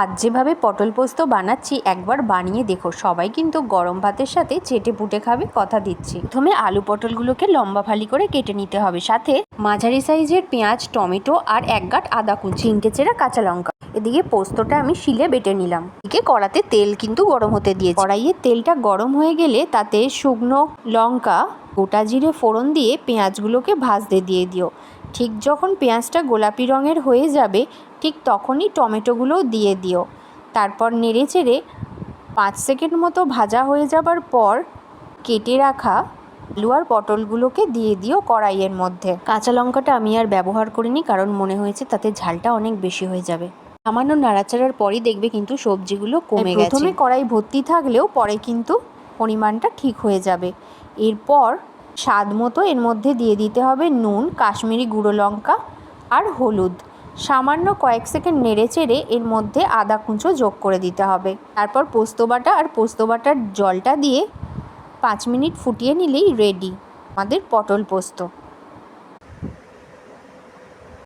আজ যেভাবে পটল পোস্ত বানাচ্ছি একবার বানিয়ে দেখো, সবাই কিন্তু গরম ভাতের সাথে চেটে পুটে খাবে, কথা দিচ্ছি। প্রথমে আলু পটলগুলোকে লম্বা ফালি করে কেটে নিতে হবে, সাথে মাঝারি সাইজের পেঁয়াজ, টমেটো আর এক গাঁট আদা কুচি, 3টে চেরা কাঁচা লঙ্কা। এদিকে পোস্তটা আমি শিলে বেটে নিলাম। এদিকে কড়াতে তেল কিন্তু গরম হতে দিয়েছি। কড়াইয়ে তেলটা গরম হয়ে গেলে তাতে শুকনো লঙ্কা, গোটা জিরে ফোড়ন দিয়ে পেঁয়াজগুলোকে ভাজতে দিয়ে দিও। ঠিক যখন পেঁয়াজটা গোলাপি রঙের হয়ে যাবে ঠিক তখনই টমেটোগুলোও দিয়ে দিও। তারপর নেড়ে চেড়ে 5 সেকেন্ড মতো ভাজা হয়ে যাবার পর কেটে রাখা আলু আর পটলগুলোকে দিয়ে দিও কড়াইয়ের মধ্যে। কাঁচা লঙ্কাটা আমি আর ব্যবহার করিনি, কারণ মনে হয়েছে তাতে ঝালটা অনেক বেশি হয়ে যাবে। সামান্য নাড়াচাড়ার পরই দেখবে কিন্তু সবজিগুলো কমে গেছে। প্রথমে কড়াই ভর্তি থাকলেও পরে কিন্তু পরিমাণটা ঠিক হয়ে যাবে। এরপর স্বাদ মতো এর মধ্যে দিয়ে দিতে হবে নুন, কাশ্মীরি গুঁড়ো লঙ্কা আর হলুদ। সামান্য কয়েক সেকেন্ড নেড়ে চেড়ে এর মধ্যে আদা কুঁচো যোগ করে দিতে হবে। তারপর পোস্ত বাটা আর পোস্ত বাটার জলটা দিয়ে 5 মিনিট ফুটিয়ে নিলেই রেডি আমাদের পটল পোস্ত।